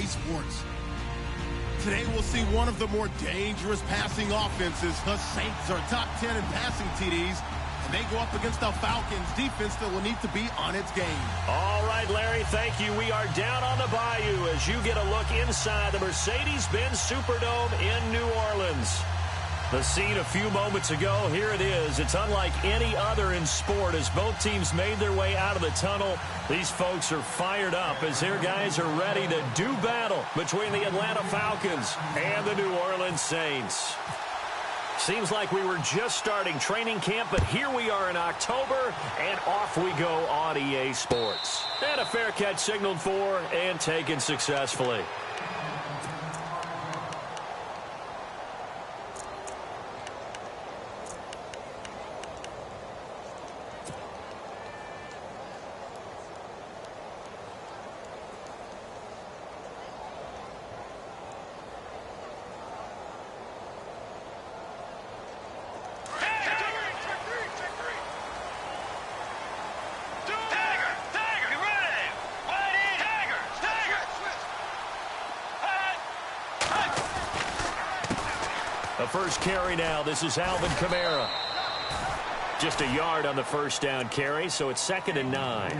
Sports. Today we'll see one of the more dangerous passing offenses. The Saints are top 10 in passing TDs, and they go up against the Falcons defense that will need to be on its game. All right, Larry, thank you. We are down on the bayou as you get a look inside the Mercedes-Benz Superdome in New Orleans. The scene a few moments ago, here it is. It's unlike any other in sport as both teams made their way out of the tunnel. These folks are fired up as their guys are ready to do battle between the Atlanta Falcons and the New Orleans Saints. Seems like we were just starting training camp, but here we are in October, and off we go on EA Sports. And a fair catch signaled for and taken successfully. The first carry now. This is Alvin Kamara. Just a yard on the first down carry, so it's 2nd and 9.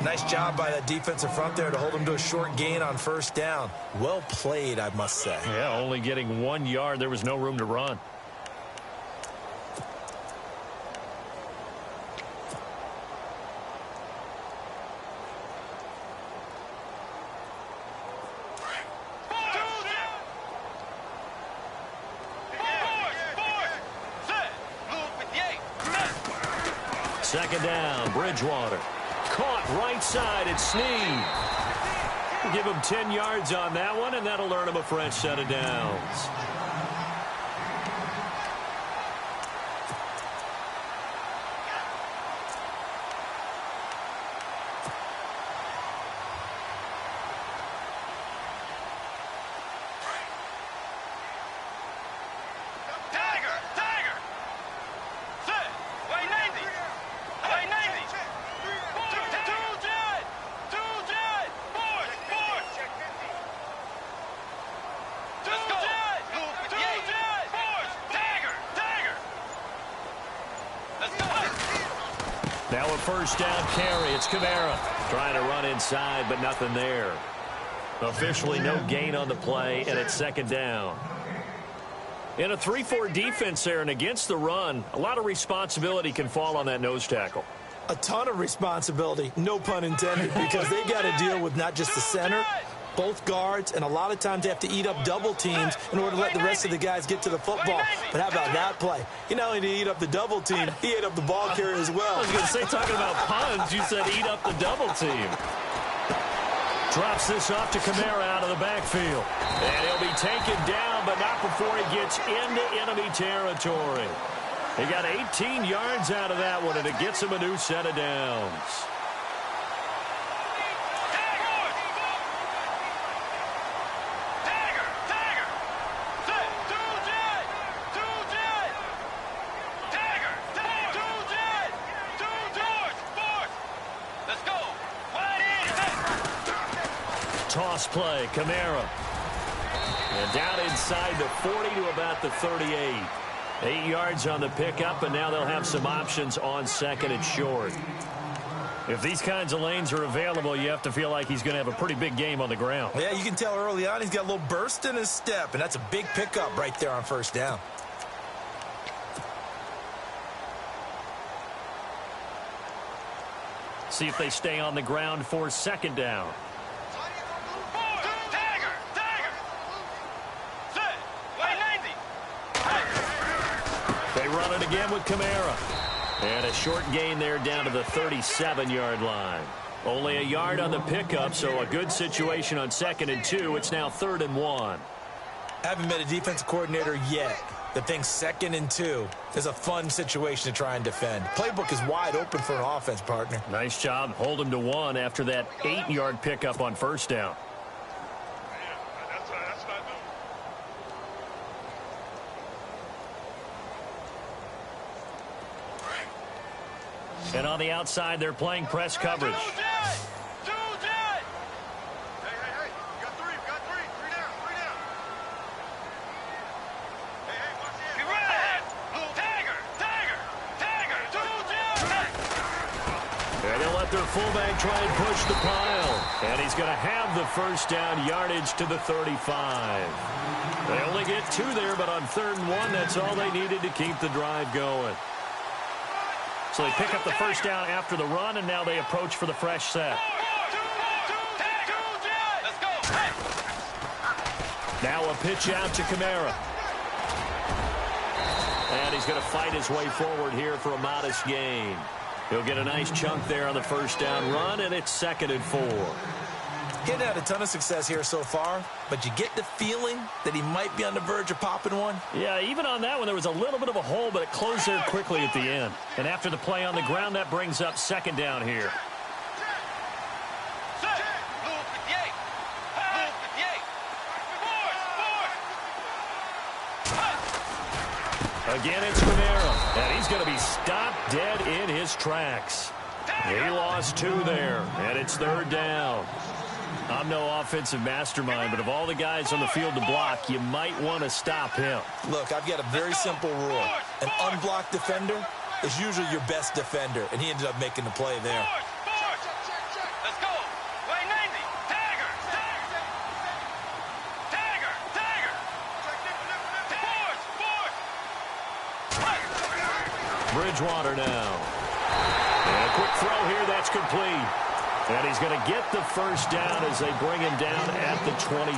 Nice job by that defensive front there to hold him to a short gain on first down. Well played, I must say. Yeah, only getting 1 yard. There was no room to run. Second down, Bridgewater. Caught right side, it's Snead. Give him 10 yards on that one, and that'll earn him a fresh set of downs. Now a first down carry. It's Kamara trying to run inside, but nothing there. Officially no gain on the play, and it's 2nd down. In a 3-4 defense there and against the run, a lot of responsibility can fall on that nose tackle. A ton of responsibility, no pun intended, because they got to deal with not just the center, both guards, and a lot of times they have to eat up double teams in order to let the rest of the guys get to the football. But how about that play? He not only did he eat up the double team, he ate up the ball carrier as well. I was going to say, talking about puns, you said eat up the double team. Drops this off to Kamara out of the backfield. And he'll be taken down, but not before he gets into enemy territory. He got 18 yards out of that one, and it gets him a new set of downs. Toss play, Kamara. And down inside the 40 to about the 38. 8 yards on the pickup, and now they'll have some options on 2nd and short. If these kinds of lanes are available, you have to feel like he's going to have a pretty big game on the ground. Yeah, you can tell early on he's got a little burst in his step, and that's a big pickup right there on first down. See if they stay on the ground for 2nd down. They run it again with Kamara. And a short gain there down to the 37-yard line. Only a yard on the pickup, so a good situation on 2nd and 2. It's now 3rd and 1. Haven't met a defensive coordinator yet that thinks 2nd and 2 is a fun situation to try and defend. Playbook is wide open for an offense, partner. Nice job. Hold him to 1 after that 8-yard pickup on first down. And on the outside, they're playing press coverage. let their fullback try and push the pile. And he's going to have the first down yardage to the 35. They only get 2 there, but on 3rd and 1, that's all they needed to keep the drive going. So they pick up the first down after the run, and now they approach for the fresh set. Now a pitch out to Kamara. And he's going to fight his way forward here for a modest gain. He'll get a nice chunk there on the first down run, and it's 2nd and 4. He hadn't had a ton of success here so far, but you get the feeling that he might be on the verge of popping one. Yeah, even on that one, there was a little bit of a hole, but it closed there quickly at the end. And after the play on the ground, that brings up 2nd down here. Again, it's Kamara, and he's going to be stopped dead in his tracks. He lost 2 there, and it's 3rd down. I'm no offensive mastermind, but of all the guys on the field to block, you might want to stop him. Look, I've got a very simple rule. An unblocked defender is usually your best defender, and he ended up making the play there. Let's go. Way 90. Tagger. Bridgewater now. And a quick throw here, that's complete. And he's going to get the first down as they bring him down at the 23.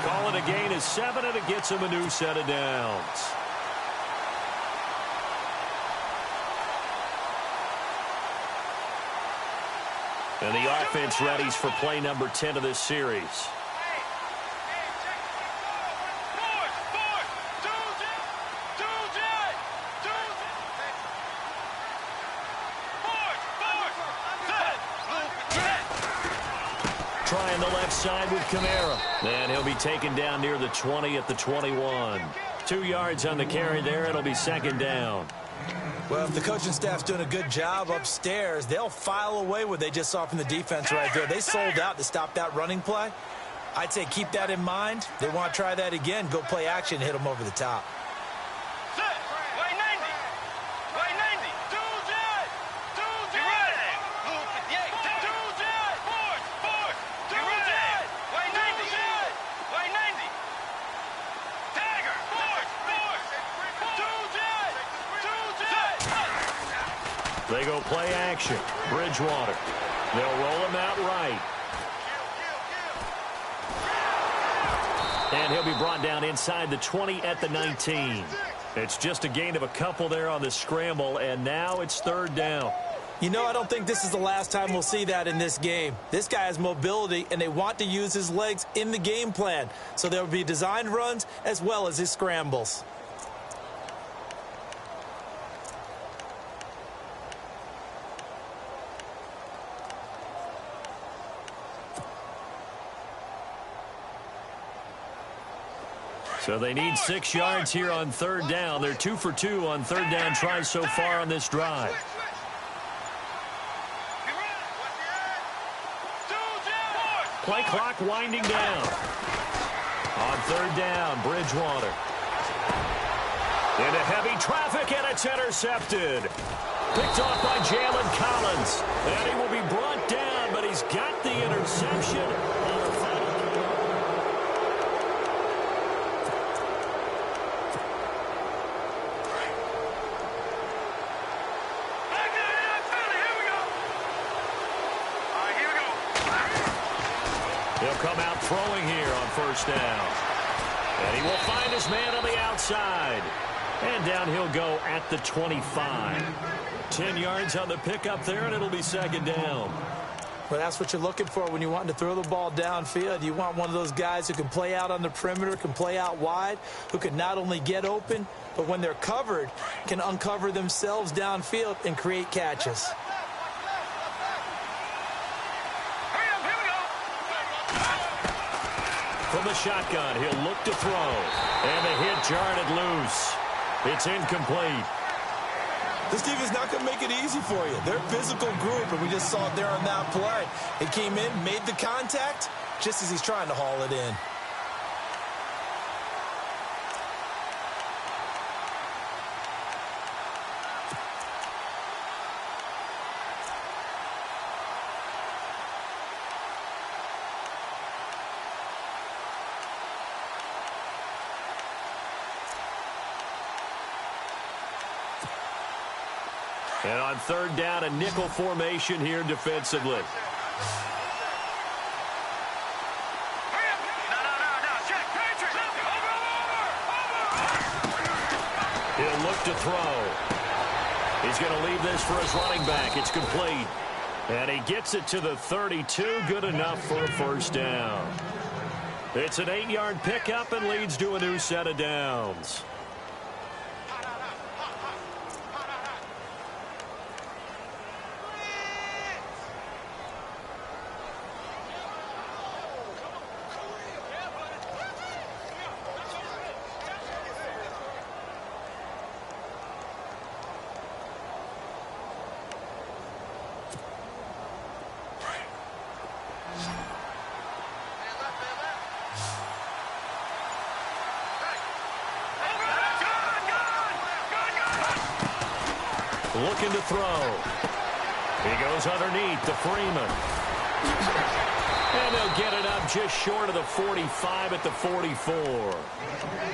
Call it a gain of 7, and it gets him a new set of downs. And the offense readies for play number 10 of this series. Trying the left side with Kamara. And he'll be taken down near the 20 at the 21. 2 yards on the carry there. It'll be 2nd down. Well, if the coaching staff's doing a good job upstairs, they'll file away what they just saw from the defense right there. They sold out to stop that running play. I'd say keep that in mind. They want to try that again. Go play action and hit them over the top. They go play action. Bridgewater. They'll roll him out right. And he'll be brought down inside the 20 at the 19. It's just a gain of a couple there on the scramble, and now it's 3rd down. You know, I don't think this is the last time we'll see that in this game. This guy has mobility, and they want to use his legs in the game plan. So there will be designed runs as well as his scrambles. So they need 6 yards here on 3rd down. They're 2 for 2 on 3rd down tries so far on this drive. Play clock winding down. On 3rd down, Bridgewater. Into heavy traffic, and it's intercepted. Picked off by Jalen Collins. And he will be brought down, but he's got the interception. He'll come out throwing here on 1st down. And he will find his man on the outside. And down he'll go at the 25. 10 yards on the pickup there, and it'll be 2nd down. Well, that's what you're looking for when you want to throw the ball downfield. You want one of those guys who can play out on the perimeter, can play out wide, who can not only get open, but when they're covered, can uncover themselves downfield and create catches. From the shotgun, he'll look to throw. And the hit jarred it loose. It's incomplete. This defense not going to make it easy for you. They're a physical group, and we just saw it there on that play. It came in, made the contact, just as he's trying to haul it in. And on third down, a nickel formation here defensively. He'll look to throw. He's going to leave this for his running back. It's complete. And he gets it to the 32. Good enough for a first down. It's an 8-yard pickup and leads to a new set of downs. Looking to throw. He goes underneath to Freeman. And they'll get it up just short of the 45 at the 44.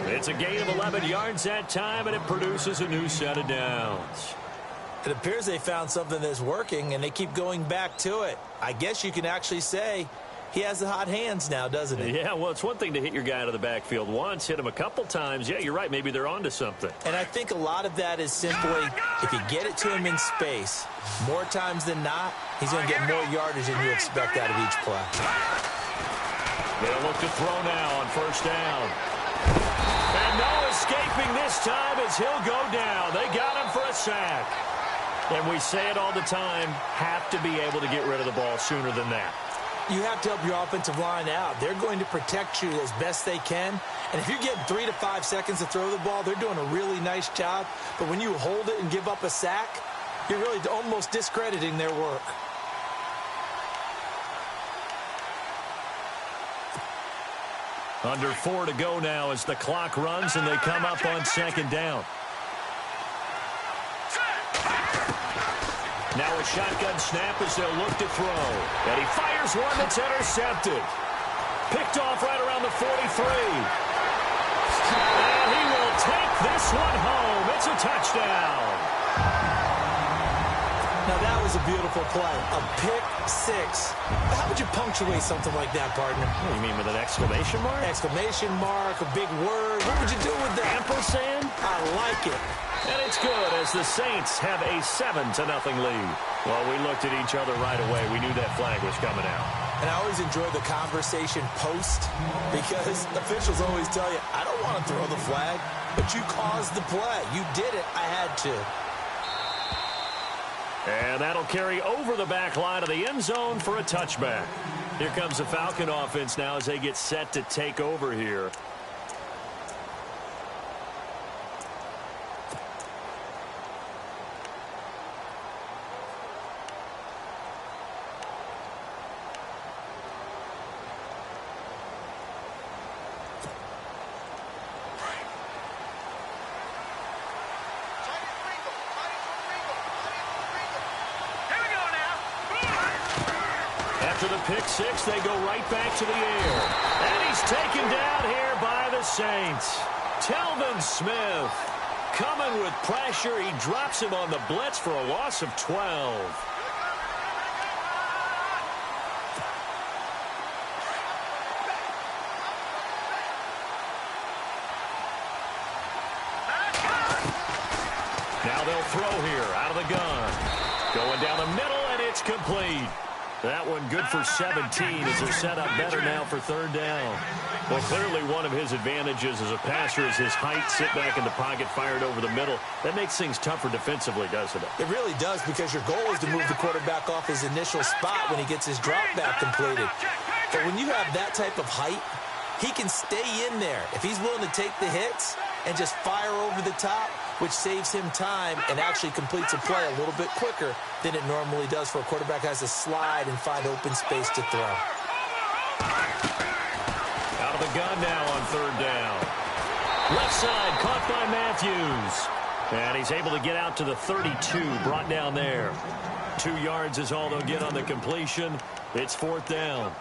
It's a gain of 11 yards that time, and it produces a new set of downs. It appears they found something that's working, and they keep going back to it. I guess you can actually say he has the hot hands now, doesn't he? Yeah, well, it's one thing to hit your guy out of the backfield once, hit him a couple times. Yeah, you're right. Maybe they're onto something. And I think a lot of that is simply if you get it to him in space, more times than not, he's going to get more yardage than you expect out of each play. They'll look to throw now on first down. And no escaping this time as he'll go down. They got him for a sack. And we say it all the time, have to be able to get rid of the ball sooner than that. You have to help your offensive line out. They're going to protect you as best they can. And if you're getting 3 to 5 seconds to throw the ball, they're doing a really nice job. But when you hold it and give up a sack, you're really almost discrediting their work. Under 4 to go now as the clock runs and they come up on second down. Now a shotgun snap as they'll look to throw. And he fires one that's intercepted. Picked off right around the 43. And he will take this one home. It's a touchdown. Now that was a beautiful play. A pick six. How would you punctuate something like that, partner? What, you mean with an exclamation mark? Exclamation mark, a big word. What would you do with that? Ampersand? I like it. And it's good as the Saints have a 7-0 lead. Well, we looked at each other right away. We knew that flag was coming out. And I always enjoy the conversation post because officials always tell you, I don't want to throw the flag, but you caused the play. You did it. I had to. And that'll carry over the back line of the end zone for a touchback. Here comes the Falcon offense now as they get set to take over here. After the pick six, they go right back to the air. And he's taken down here by the Saints. Telvin Smith coming with pressure. He drops him on the blitz for a loss of 12. Now they'll throw here out of the gun. Going down the middle, and it's complete. That one good for 17 as they're set up better now for third down. Well, clearly one of his advantages as a passer is his height, sit back in the pocket, fired over the middle. That makes things tougher defensively, doesn't it? It really does because your goal is to move the quarterback off his initial spot when he gets his drop back completed. But when you have that type of height, he can stay in there. If he's willing to take the hits and just fire over the top, which saves him time and actually completes a play a little bit quicker than it normally does for a quarterback who has to slide and find open space to throw. Out of the gun now on third down. Left side caught by Matthews. And he's able to get out to the 32, brought down there. 2 yards is all they'll get on the completion. It's fourth down.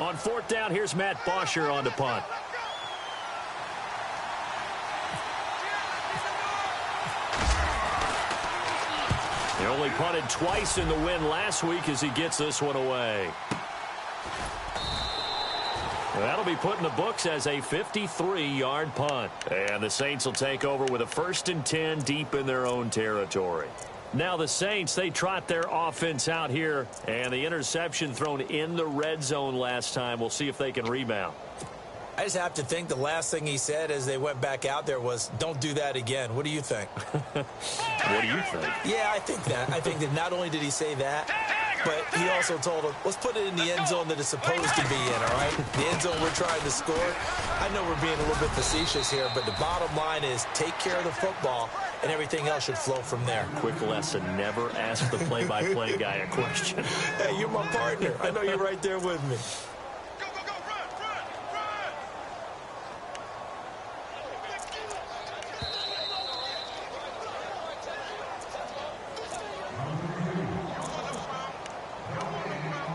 On fourth down, here's Matt Bosher on the punt. He only punted twice in the win last week as he gets this one away. That'll be put in the books as a 53-yard punt. And the Saints will take over with a 1st and 10 deep in their own territory. Now the Saints, they trot their offense out here, and the interception thrown in the red zone last time. We'll see if they can rebound. I just have to think the last thing he said as they went back out there was, don't do that again. What do you think? What do you think? Yeah, I think that not only did he say that, but he also told him, let's put it in the end zone that it's supposed to be in, all right? The end zone we're trying to score. I know we're being a little bit facetious here, but the bottom line is take care of the football, and everything else should flow from there. Quick lesson, never ask the play-by-play guy a question. Hey, you're my partner. I know you're right there with me.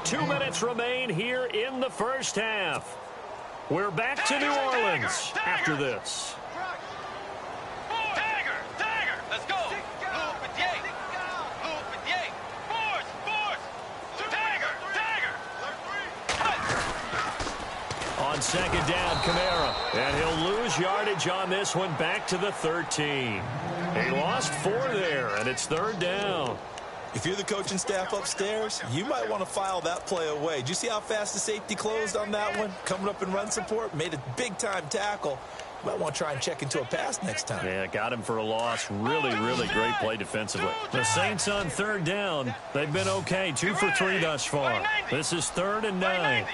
2 minutes remain here in the first half. We're back to New Orleans after this. Dagger, let's go. Move with Yay. Move with Yay. Force. Dagger. On second down, Kamara. And he'll lose yardage on this one, back to the 13. He lost 4 there, and it's 3rd down. If you're the coaching staff upstairs, you might want to file that play away. Did you see how fast the safety closed on that one? Coming up in run support, made a big-time tackle. You might want to try and check into a pass next time. Yeah, got him for a loss. Really great play defensively. The Saints on 3rd down. They've been okay, 2 for 3 thus far. This is 3rd and 9.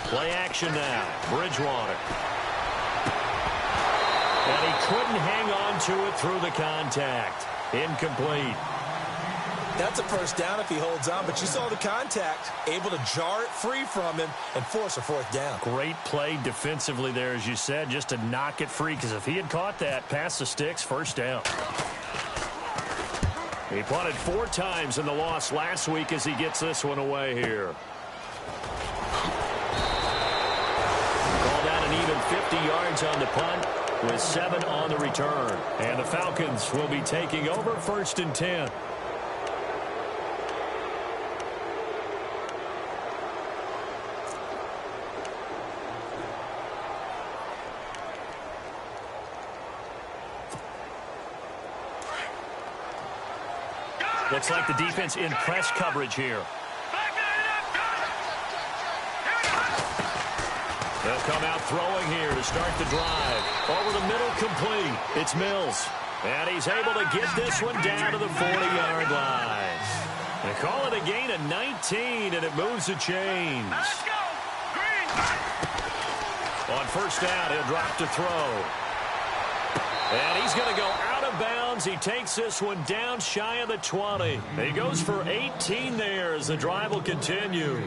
Play action now. Bridgewater. And he couldn't hang on to it through the contact. Incomplete. That's a first down if he holds on, but you saw the contact, able to jar it free from him and force a 4th down. Great play defensively there, as you said, just to knock it free, because if he had caught that, past the sticks, 1st down. He punted 4 times in the loss last week as he gets this one away here. Called out an even 50 yards on the punt, with 7 on the return. And the Falcons will be taking over 1st and 10. Looks like the defense in press coverage here. They'll come out throwing here to start the drive. Over the middle, complete. It's Mills. And he's able to get this one down to the 40-yard line. They call it a gain of 19, and it moves the chains. Let's go. Green. On 1st down, he'll drop to throw. And he's going to go out of bounds. He takes this one down shy of the 20. He goes for 18 there as the drive will continue.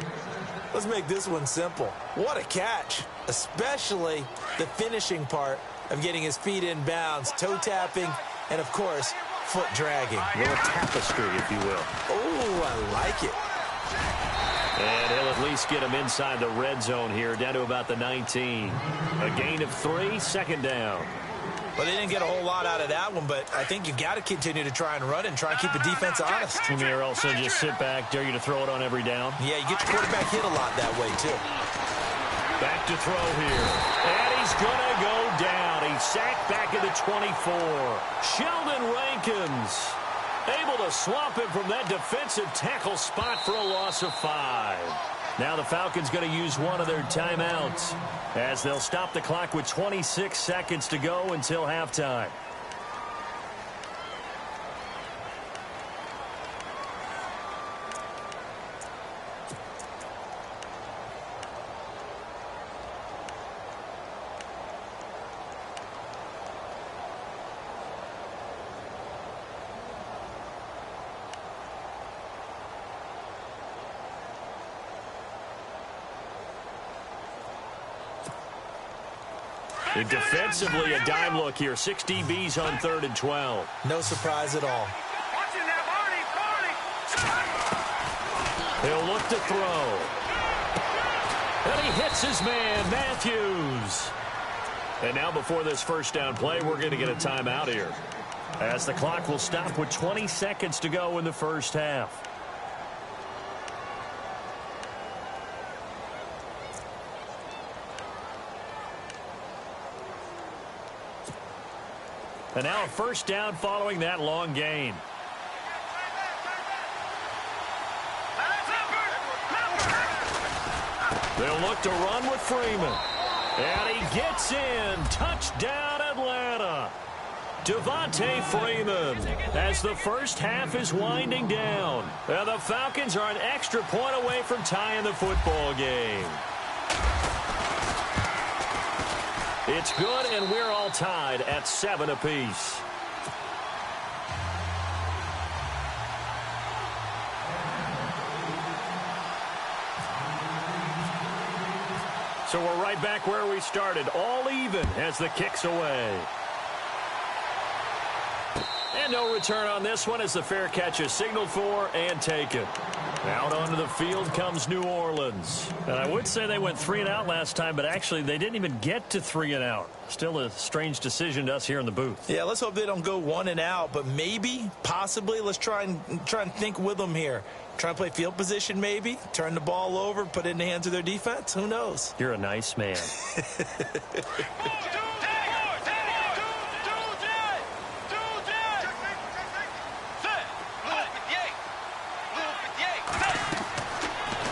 Let's make this one simple. What a catch, especially the finishing part of getting his feet in bounds, toe tapping, and, of course, foot dragging. A little tapestry, if you will. Oh, I like it. And he'll at least get him inside the red zone here, down to about the 19. A gain of 3, 2nd down. Well, they didn't get a whole lot out of that one, but I think you got to continue to try and run and try and keep the defense honest. Or else they'll just sit back, dare you to throw it on every down. Yeah, you get your quarterback hit a lot that way, too. Back to throw here. And he's going to go down. He's sacked back at the 24. Sheldon Rankins able to swamp him from that defensive tackle spot for a loss of 5. Now the Falcons going to use one of their timeouts as they'll stop the clock with 26 seconds to go until halftime. And defensively, a dime look here. 6 DBs on 3rd and 12. No surprise at all. He'll look to throw. And he hits his man, Matthews. And now before this first down play, we're going to get a timeout here, as the clock will stop with 20 seconds to go in the first half. And now a first down following that long gain. They'll look to run with Freeman. And he gets in. Touchdown, Atlanta. Devontae Freeman, as the first half is winding down. And the Falcons are an extra point away from tying the football game. It's good, and we're all tied at 7 apiece. So we're right back where we started, all even as the kick's away. And no return on this one as the fair catch is signaled for and taken. Out onto the field comes New Orleans. And I would say they went 3 and out last time, but actually they didn't even get to 3 and out. Still a strange decision to us here in the booth. Yeah, let's hope they don't go 1 and out, but maybe, possibly, let's try and think with them here. Try and play field position maybe, turn the ball over, put it in the hands of their defense. Who knows? You're a nice man.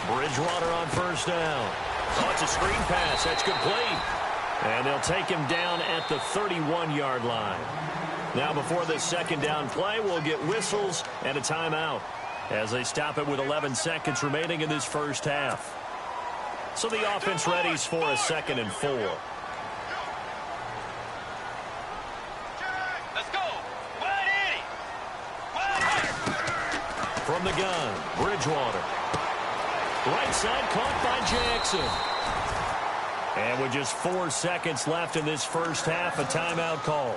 Bridgewater on first down. Oh, it's a screen pass. That's complete. And they'll take him down at the 31-yard line. Now before this second down play, we'll get whistles and a timeout as they stop it with 11 seconds remaining in this first half. So the offense readies for a 2nd and 4. Let's go. From the gun, Bridgewater. Right side caught by Jackson. And with just 4 seconds left in this first half, a timeout call.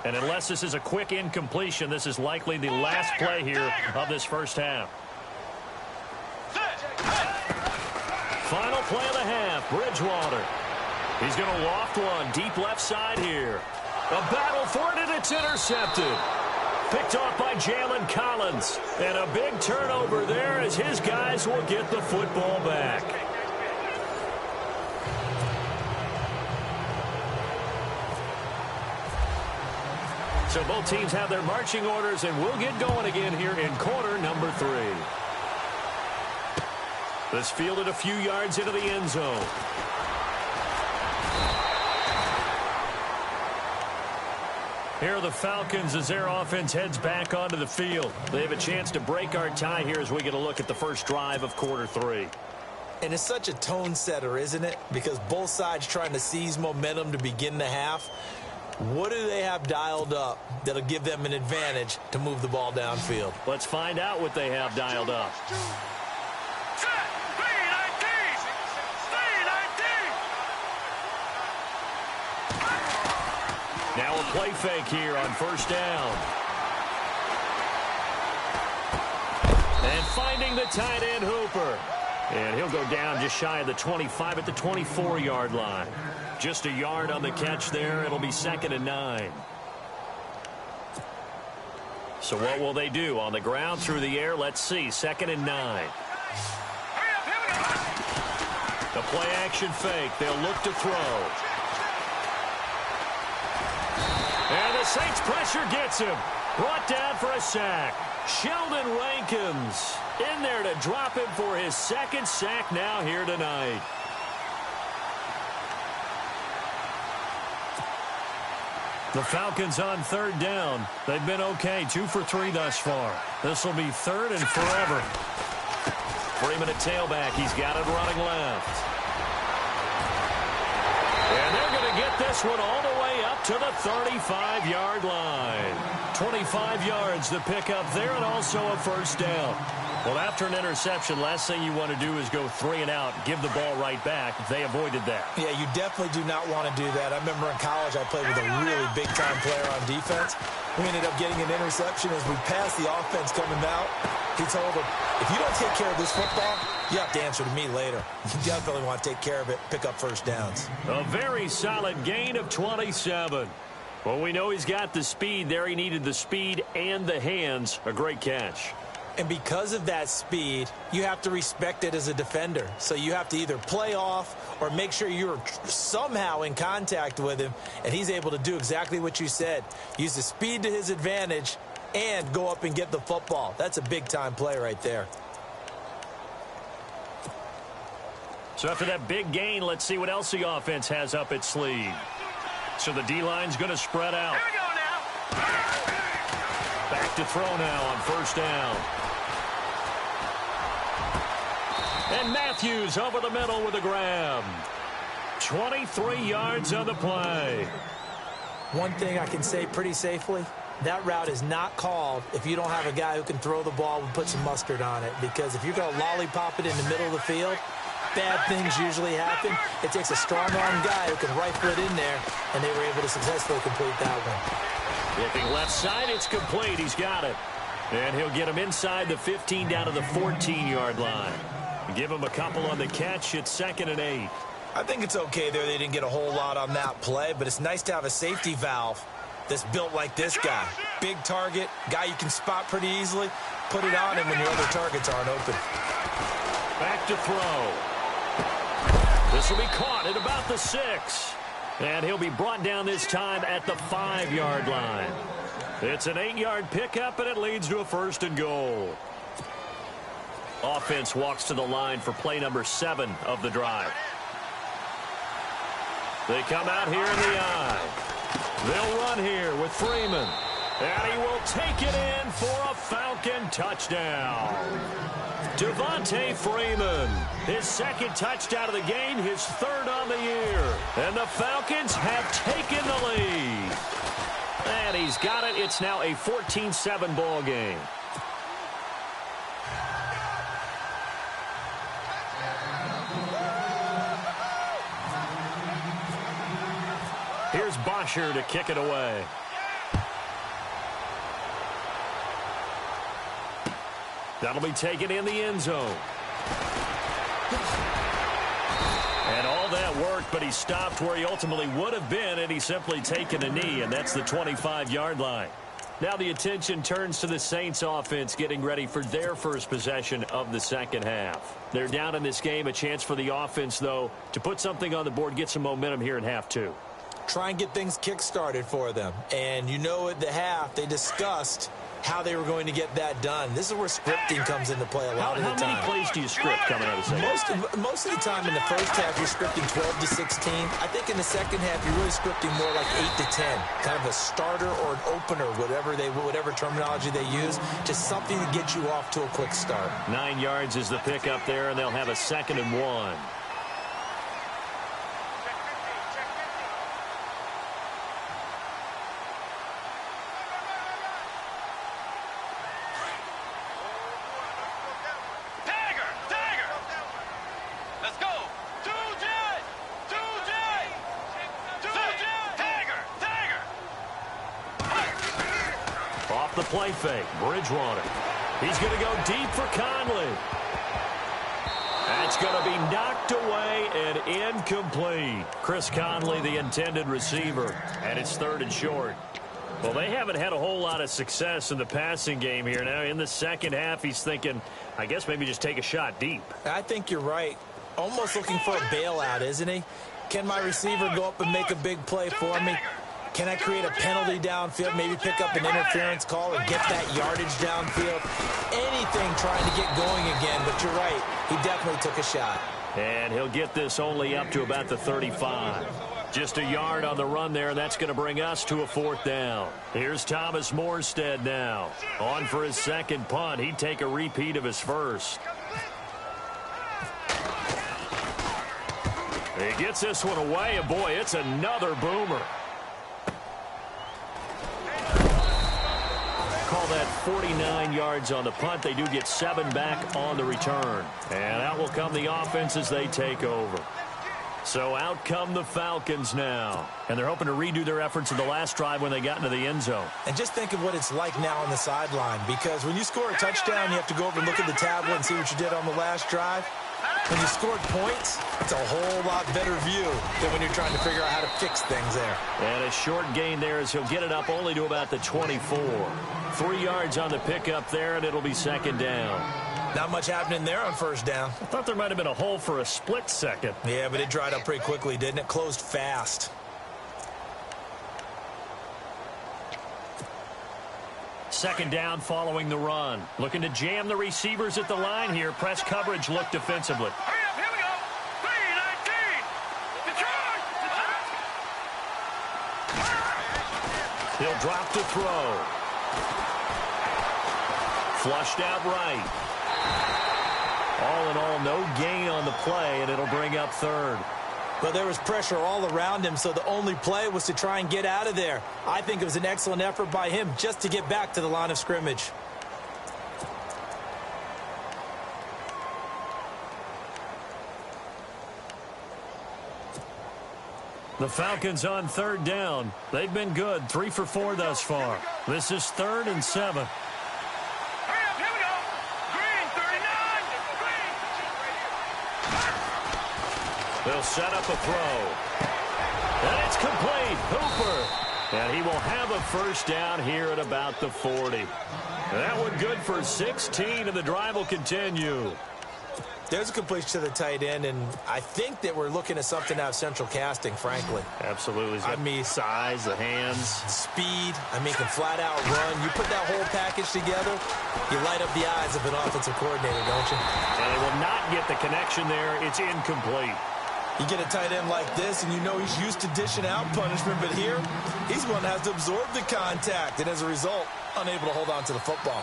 And unless this is a quick incompletion, this is likely the last play here of this first half. Final play of the half, Bridgewater. He's going to loft one deep left side here. A battle for it, and it's intercepted. Picked off by Jalen Collins. And a big turnover there as his guys will get the football back. So both teams have their marching orders, and we'll get going again here in quarter number 3. This fielded a few yards into the end zone. Here are the Falcons as their offense heads back onto the field. They have a chance to break our tie here as we get a look at the first drive of quarter 3. And it's such a tone setter, isn't it? Because both sides trying to seize momentum to begin the half. What do they have dialed up that'll give them an advantage to move the ball downfield? Let's find out what they have dialed up. Now a play fake here on first down. And finding the tight end, Hooper. And he'll go down just shy of the 25 at the 24-yard line. Just a yard on the catch there. It'll be 2nd and 9. So what will they do? On the ground, through the air, let's see. 2nd and 9. The play action fake. They'll look to throw. And the Saints pressure gets him. Brought down for a sack. Sheldon Rankins in there to drop him for his 2nd sack now here tonight. The Falcons on 3rd down. They've been okay, 2 for 3 thus far. This will be 3rd and forever. Freeman at tailback. He's got it running left. And they're going to get this one all the way up to the 35-yard line. 25 yards to pick up there, and also a first down. Well, after an interception, last thing you want to do is go 3 and out, give the ball right back. They avoided that. Yeah, you definitely do not want to do that. I remember in college I played with a really big-time player on defense. We ended up getting an interception as we passed the offense coming out. He told him, if you don't take care of this football, you have to answer to me later. You definitely want to take care of it, pick up first downs. A very solid gain of 27. Well, we know he's got the speed there. He needed the speed and the hands. A great catch. And because of that speed, you have to respect it as a defender. So you have to either play off or make sure you're somehow in contact with him, and he's able to do exactly what you said. Use the speed to his advantage and go up and get the football. That's a big-time play right there. So after that big gain, let's see what else the offense has up its sleeve. So the D-line's going to spread out. Here we go now. Back to throw now on first down. And Matthews over the middle with a grab. 23 yards on the play. One thing I can say pretty safely, that route is not called if you don't have a guy who can throw the ball and put some mustard on it. Because if you're going to lollipop it in the middle of the field, bad things usually happen. It takes a strong-arm guy who can rifle it in there, and they were able to successfully complete that one. Looking left side, it's complete. He's got it. And he'll get him inside the 15 down to the 14-yard line. Give him a couple on the catch. It's 2nd and 8. I think it's okay there. They didn't get a whole lot on that play, but it's nice to have a safety valve that's built like this guy. Big target, guy you can spot pretty easily. Put it on him when your other targets aren't open. Back to throw. This will be caught at about the 6. And he'll be brought down this time at the 5-yard line. It's an 8-yard pickup, and it leads to a 1st and goal. Offense walks to the line for play number 7 of the drive. They come out here in the I. They'll run here with Freeman. And he will take it in for a Falcon touchdown. Devontae Freeman, his 2nd touchdown of the game, his 3rd on the year. And the Falcons have taken the lead. And he's got it. It's now a 14-7 ball game. Here's Bosher to kick it away. That'll be taken in the end zone. And all that worked, but he stopped where he ultimately would have been, and he's simply taken a knee, and that's the 25-yard line. Now the attention turns to the Saints offense getting ready for their first possession of the second half. They're down in this game. A chance for the offense, though, to put something on the board, get some momentum here in half 2. Try and get things kick-started for them. And you know at the half, they discussed how they were going to get that done. This is where scripting comes into play a lot of the time. How many plays do you script coming out of the second? Most of the time in the first half, you're scripting 12 to 16. I think in the second half, you're really scripting more like 8 to 10. Kind of a starter or an opener, whatever terminology they use. Just something to get you off to a quick start. 9 yards is the pickup there, and they'll have a 2nd and 1. The play fake. Bridgewater. He's going to go deep for Conley. That's going to be knocked away and incomplete. Chris Conley, the intended receiver, and it's 3rd and short. Well, they haven't had a whole lot of success in the passing game here. Now, in the second half, he's thinking, I guess maybe just take a shot deep. I think you're right. Almost looking for a bailout, isn't he? Can my receiver go up and make a big play for me? Can I create a penalty downfield, maybe pick up an interference call or get that yardage downfield? Anything trying to get going again, but you're right. He definitely took a shot. And he'll get this only up to about the 35. Just a yard on the run there, and that's going to bring us to a 4th down. Here's Thomas Morstead now. On for his 2nd punt. He'd take a repeat of his 1st. He gets this one away, and boy, it's another boomer. Call that 49 yards on the punt. They do get 7 back on the return. And out will come the offense as they take over. So out come the Falcons now. And they're hoping to redo their efforts in the last drive when they got into the end zone. And just think of what it's like now on the sideline, because when you score a touchdown, you have to go over and look at the tablet and see what you did on the last drive. When you scored points, it's a whole lot better view than when you're trying to figure out how to fix things there. And a short gain there as he'll get it up only to about the 24. 3 yards on the pickup there, and it'll be second down. Not much happening there on first down. I thought there might have been a hole for a split second. Yeah, but it dried up pretty quickly, didn't it? Closed fast. Second down following the run. Looking to jam the receivers at the line here. Press coverage look defensively. Hurry up, here we go. 3-19. The charge. He'll drop to throw. Flushed out right. All in all, no gain on the play, and it'll bring up third. But there was pressure all around him, so the only play was to try and get out of there. I think it was an excellent effort by him just to get back to the line of scrimmage. The Falcons on third down. They've been good, 3 for 4 thus far. This is 3rd and 7. Hurry up, here we go. Green, 39. They'll set up a throw. And it's complete. Hooper. And he will have a first down here at about the 40. That one good for 16, and the drive will continue. There's a completion to the tight end, and I think that we're looking at something out of central casting, frankly. Absolutely. I mean, size, the hands. Speed. I mean, can flat out run. You put that whole package together, you light up the eyes of an offensive coordinator, don't you? And they will not get the connection there. It's incomplete. You get a tight end like this, and you know he's used to dishing out punishment, but here, he's one that has to absorb the contact, and as a result, unable to hold on to the football.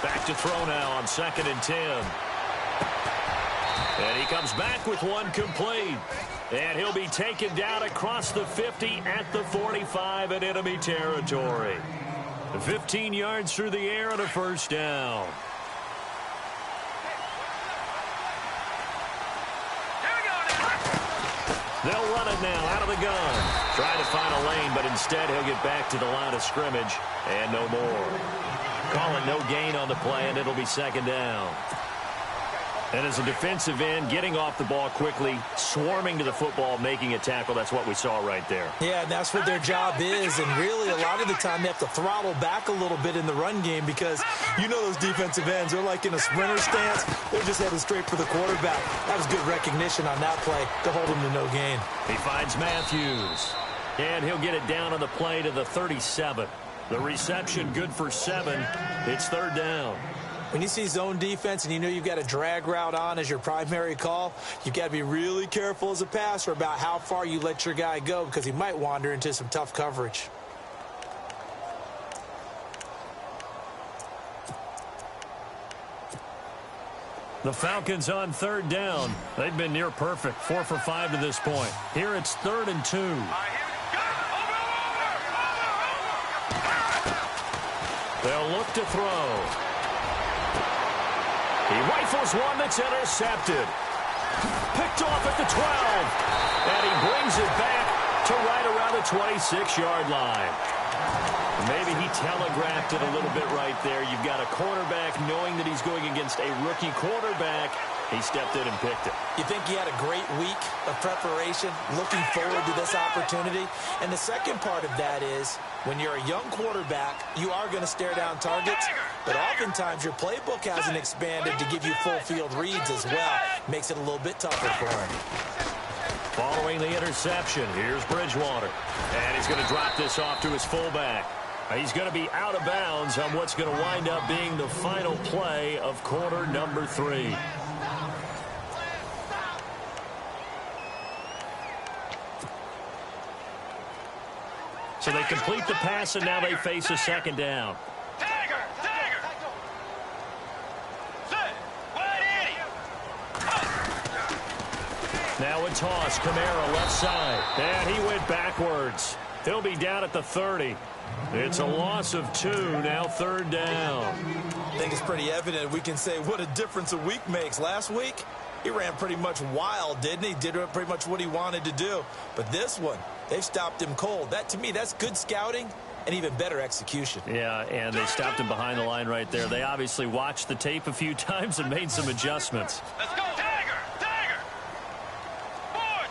Back to throw now on 2nd and 10. And he comes back with one complete. And he'll be taken down across the 50 at the 45 in enemy territory. 15 yards through the air and a first down. They'll run it now out of the gun. Trying to find a lane, but instead he'll get back to the line of scrimmage. And no more. Call it no gain on the play, and it'll be second down. And as a defensive end, getting off the ball quickly, swarming to the football, making a tackle, that's what we saw right there. Yeah, and that's what their job is, and really a lot of the time they have to throttle back a little bit in the run game because you know those defensive ends, they're like in a sprinter stance. They're just headed straight for the quarterback. That was good recognition on that play to hold him to no gain. He finds Matthews, and he'll get it down on the play to the 37. The reception good for 7. It's third down. When you see zone defense and you know you've got a drag route on as your primary call, you've got to be really careful as a passer about how far you let your guy go because he might wander into some tough coverage. The Falcons on third down. They've been near perfect, 4 for 5 to this point. Here it's 3rd and 2. They'll look to throw. He rifles one that's intercepted. Picked off at the 12. And he brings it back to right around the 26-yard line. Maybe he telegraphed it a little bit right there. You've got a quarterback knowing that he's going against a rookie quarterback. He stepped in and picked it. You think he had a great week of preparation, looking forward to this opportunity? And the second part of that is, when you're a young quarterback, you are going to stare down targets, but oftentimes your playbook hasn't expanded to give you full field reads as well. Makes it a little bit tougher for him. Following the interception, here's Bridgewater. And he's going to drop this off to his fullback. He's going to be out of bounds on what's going to wind up being the final play of quarter number 3. So they complete the pass, and now they face a second down. Dagger! Set! Wide Eddie! Now a toss. Kamara left side. And he went backwards. He'll be down at the 30. It's a loss of 2. Now third down. I think it's pretty evident. We can say what a difference a week makes. Last week, he ran pretty much wild, didn't he? Did pretty much what he wanted to do. But this one, they've stopped him cold. That, to me, that's good scouting and even better execution. Yeah, and they stopped him behind the line right there. They obviously watched the tape a few times and made some adjustments. Let's go! Dagger! Force!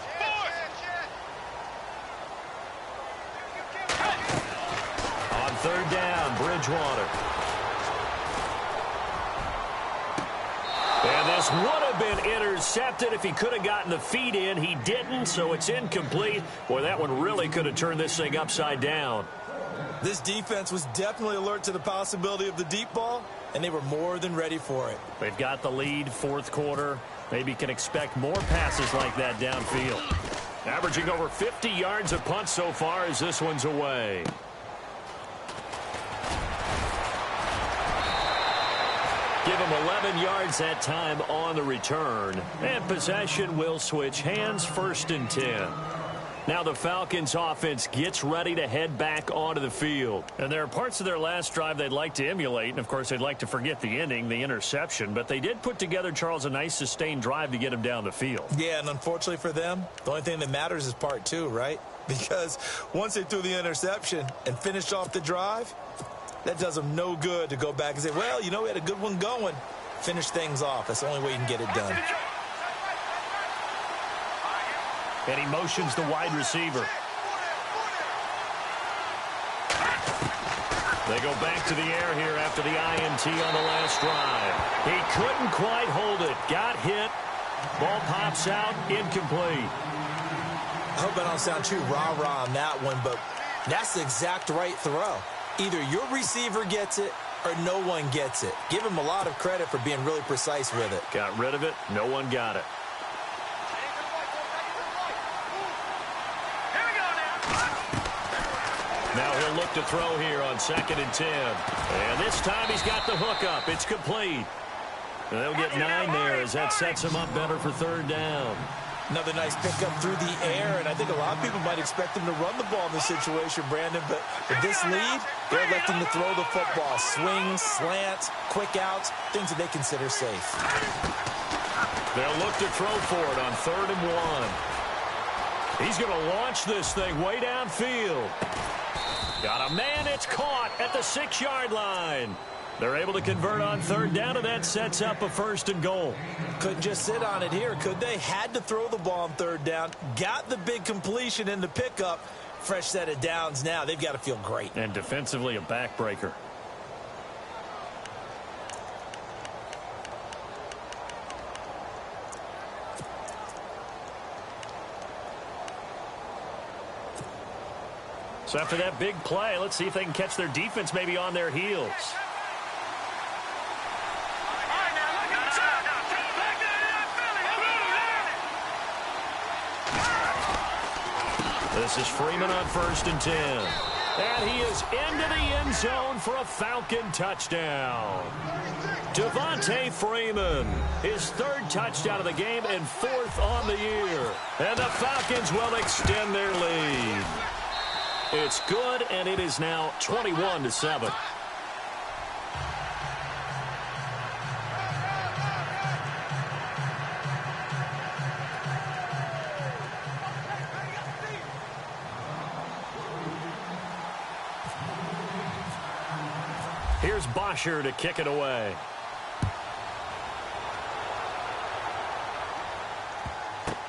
On third down, Bridgewater. And this would have been intercepted if he could have gotten the feet in. He didn't, so it's incomplete. Boy, that one really could have turned this thing upside down. This defense was definitely alert to the possibility of the deep ball, and they were more than ready for it. They've got the lead, fourth quarter. Maybe can expect more passes like that downfield. Averaging over 50 yards a punt so far as this one's away. Give him 11 yards that time on the return. And possession will switch hands, 1st and 10. Now the Falcons offense gets ready to head back onto the field. And there are parts of their last drive they'd like to emulate. And, of course, they'd like to forget the ending, the interception. But they did put together, Charles, a nice sustained drive to get him down the field. Yeah, and unfortunately for them, the only thing that matters is part 2, right? Because once they threw the interception and finished off the drive, that does them no good to go back and say, well, you know, we had a good one going. Finish things off. That's the only way you can get it done. And he motions the wide receiver. They go back to the air here after the INT on the last drive. He couldn't quite hold it. Got hit. Ball pops out. Incomplete. I hope I don't sound too rah-rah on that one, but that's the exact right throw. Either your receiver gets it or no one gets it. Give him a lot of credit for being really precise with it. Got rid of it. No one got it. Now he'll look to throw here on 2nd and 10. And this time he's got the hook up. It's complete. And they'll get 9 there as that sets him up better for third down. Another nice pickup through the air, and I think a lot of people might expect him to run the ball in this situation, Brandon, but with this lead, they're electing to throw the football. Swings, slants, quick outs, things that they consider safe. They'll look to throw for it on 3rd and 1. He's going to launch this thing way downfield. Got a man, it's caught at the 6-yard line. They're able to convert on 3rd down, and that sets up a 1st and goal. Couldn't just sit on it here, could they? Had to throw the ball on 3rd down. Got the big completion in the pickup. Fresh set of downs now. They've got to feel great. And defensively, a backbreaker. So after that big play, let's see if they can catch their defense maybe on their heels. This is Freeman on 1st and 10. And he is into the end zone for a Falcon touchdown. Devontae Freeman, his 3rd touchdown of the game and 4th on the year. And the Falcons will extend their lead. It's good, and it is now 21-7. Here's Bosher to kick it away.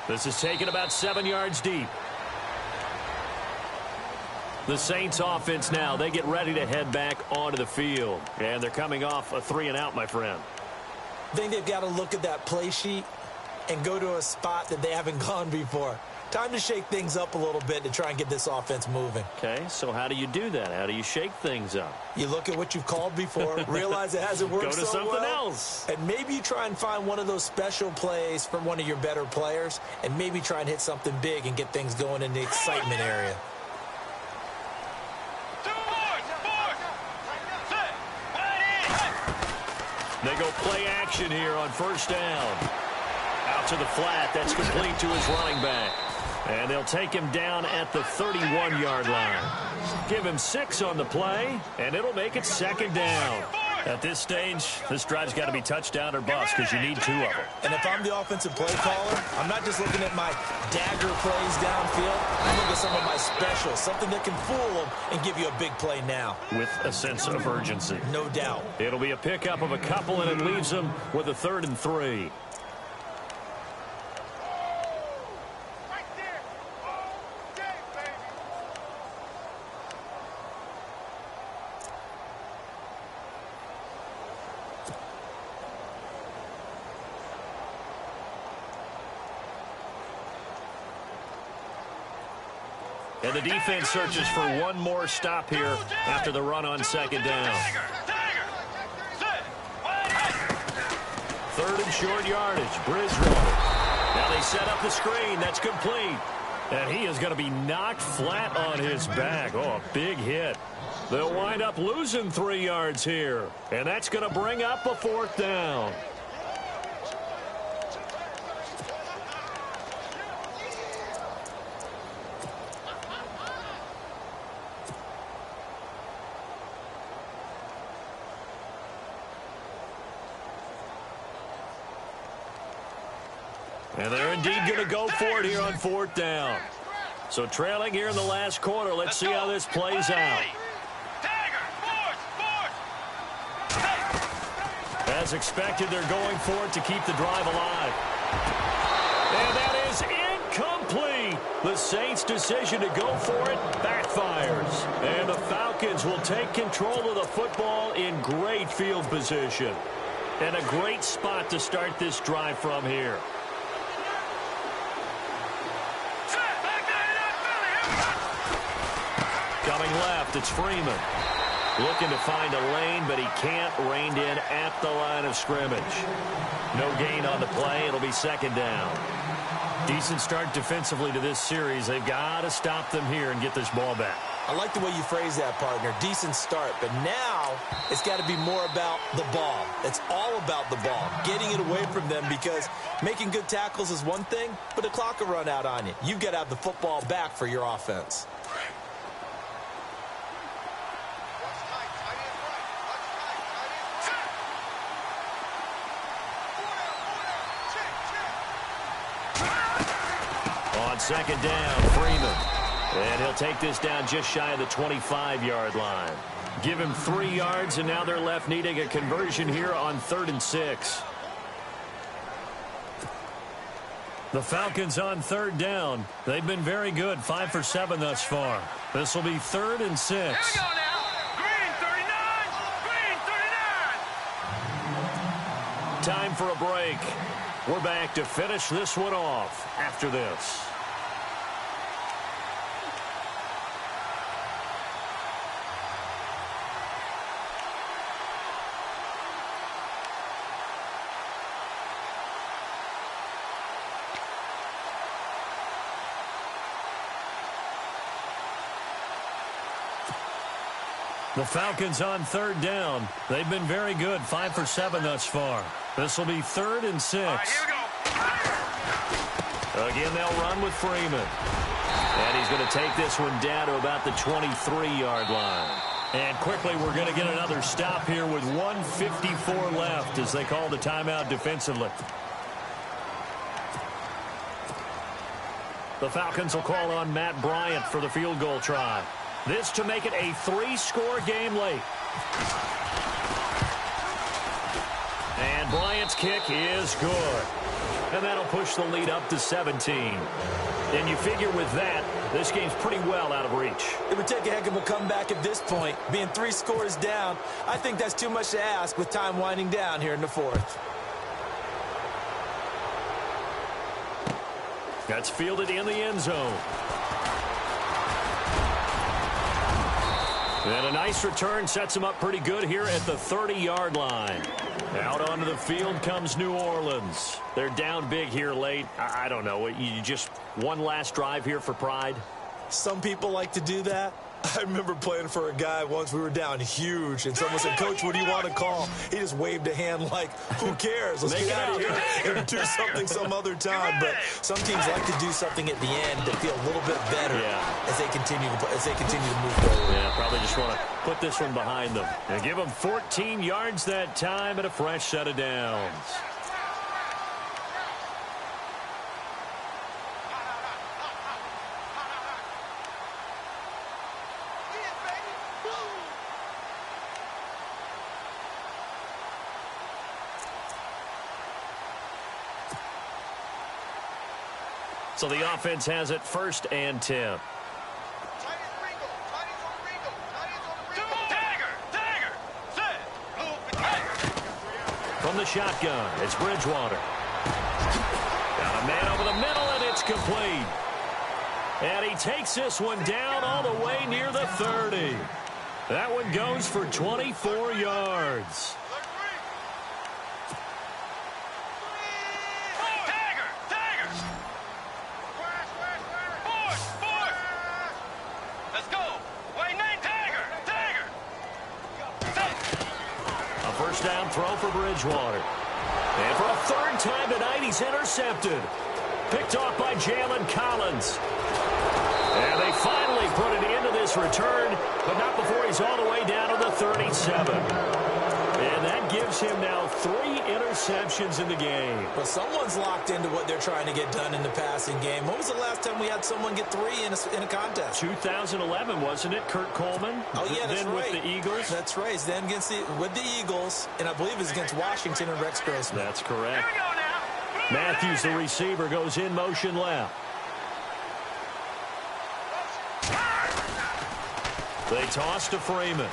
This is taken about 7 yards deep. The Saints offense now, they get ready to head back onto the field. And they're coming off a 3-and-out, my friend. I think they've got to look at that play sheet and go to a spot that they haven't gone before. Time to shake things up a little bit to try and get this offense moving. Okay, so how do you do that? How do you shake things up? You look at what you've called before, realize it hasn't worked Go to so something well, else. and maybe you try and find one of those special plays from one of your better players, and maybe try and hit something big and get things going in the excitement area. They go play action here on first down. Out to the flat. That's complete to his running back. And they'll take him down at the 31-yard line. Give him 6 on the play, and it'll make it second down. At this stage, this drive's got to be touchdown or bust because you need 2 of them. And if I'm the offensive play caller, I'm not just looking at my dagger plays downfield. I'm looking at some of my specials, something that can fool them and give you a big play now. With a sense of urgency. No doubt. It'll be a pickup of a couple, and it leaves them with a 3rd and 3. And the defense searches for one more stop here after the run on second down. 3rd and short yardage. Bridgewater. Now they set up the screen. That's complete. And he is going to be knocked flat on his back. Oh, a big hit. They'll wind up losing 3 yards here. And that's going to bring up a 4th down. And they're indeed going to go for it here on 4th down. So trailing here in the last quarter. Let's see how this plays out. As expected, they're going for it to keep the drive alive. And that is incomplete. The Saints' decision to go for it backfires. And the Falcons will take control of the football in great field position. And a great spot to start this drive from here. Coming left, it's Freeman. Looking to find a lane, but he can't. Reined in at the line of scrimmage. No gain on the play. It'll be second down. Decent start defensively to this series. They've got to stop them here and get this ball back. I like the way you phrase that, partner. Decent start. But now it's got to be more about the ball. It's all about the ball. Getting it away from them, because making good tackles is one thing, but the clock will run out on you. You've got to have the football back for your offense. Second down, Freeman. And he'll take this down just shy of the 25-yard line. Give him 3 yards, and now they're left needing a conversion here on 3rd and 6. The Falcons on 3rd down. They've been very good, 5 for 7 thus far. This will be 3rd and 6. Here we go now. Green 39. Green 39. Time for a break. We're back to finish this one off after this. The Falcons on 3rd down. They've been very good, 5 for 7 thus far. This will be 3rd and 6. All right, here we go. Again, they'll run with Freeman. And he's going to take this one down to about the 23-yard line. And quickly, we're going to get another stop here with 1:54 left as they call the timeout defensively. The Falcons will call on Matt Bryant for the field goal try. This to make it a 3-score game late. And Bryant's kick is good. And that'll push the lead up to 17. And you figure with that, this game's pretty well out of reach. It would take a heck of a comeback at this point. Being 3 scores down, I think that's too much to ask with time winding down here in the 4th. That's fielded in the end zone. And a nice return sets him up pretty good here at the 30-yard line. Out onto the field comes New Orleans. They're down big here late. I don't know. You just one last drive here for pride? Some people like to do that. I remember playing for a guy once. We were down huge, and someone said, "Coach, what do you want to call?" He just waved a hand like, "Who cares? Let's get out of here and do something some other time." But some teams like to do something at the end to feel a little bit better as they continue to move forward. Yeah, probably just want to put this one behind them. And give them 14 yards that time and a fresh set of downs. So the offense has it 1st and 10. From the shotgun, it's Bridgewater. Got a man over the middle, and it's complete. And he takes this one down all the way near the 30. That one goes for 24 yards. First down throw for Bridgewater. And for a 3rd time tonight, he's intercepted. Picked off by Jalen Collins. And they finally put it into this return, but not before he's all the way down to the 37. And that gives him now 3 interceptions in the game. Well, someone's locked into what they're trying to get done in the passing game. When was the last time we had someone get 3 in a contest? 2011, wasn't it? Kurt Coleman? Oh, yeah, that's then right. With the Eagles? That's right. Then with the Eagles, and I believe it's against Washington and Rex Grossman. That's correct. Matthews, the receiver, goes in motion left. They toss to Freeman.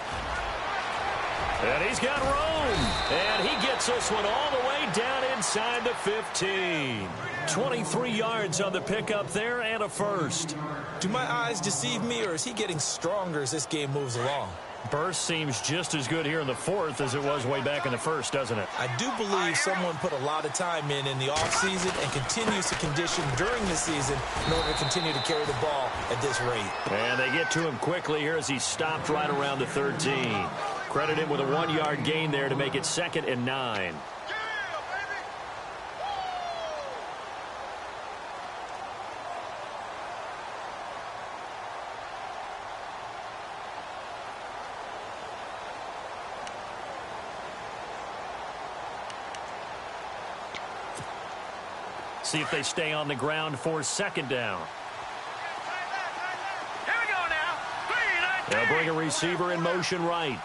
And he's got room. And he gets this one all the way down inside the 15. 23 yards on the pickup there and a first. Do my eyes deceive me, or is he getting stronger as this game moves along? Burst seems just as good here in the 4th as it was way back in the 1st, doesn't it? I do believe someone put a lot of time in the offseason and continues to condition during the season in order to continue to carry the ball at this rate. And they get to him quickly here as he stopped right around the 13. Credit him with a 1-yard gain there to make it 2nd and 9. See if they stay on the ground for 2nd down. Here we go now. They'll bring a receiver in motion right.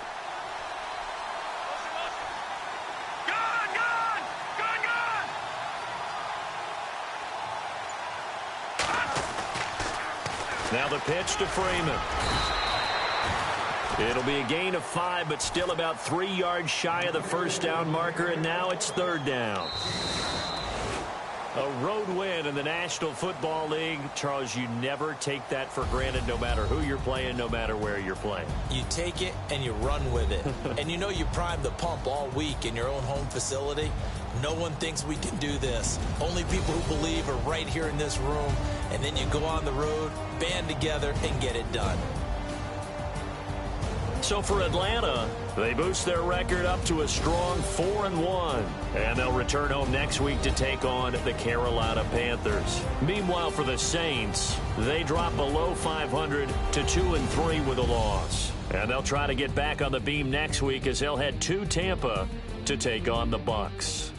Now the pitch to Freeman. It'll be a gain of 5, but still about 3 yards shy of the 1st down marker, and now it's 3rd down. A road win in the National Football League. Charles, you never take that for granted, no matter who you're playing, no matter where you're playing. You take it and you run with it. And you know you prime the pump all week in your own home facility. No one thinks we can do this. Only people who believe are right here in this room. And then you go on the road, band together, and get it done. So for Atlanta, they boost their record up to a strong 4-1. And they'll return home next week to take on the Carolina Panthers. Meanwhile, for the Saints, they drop below 500 to 2-3 with a loss. And they'll try to get back on the beam next week as they'll head to Tampa to take on the Bucs.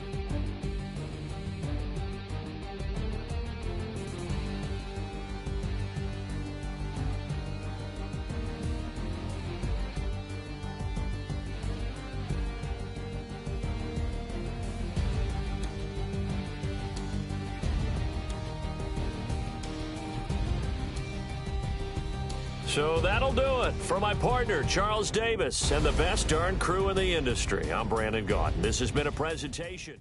So that'll do it for my partner, Charles Davis, and the best darn crew in the industry. I'm Brandon Gaudin. This has been a presentation.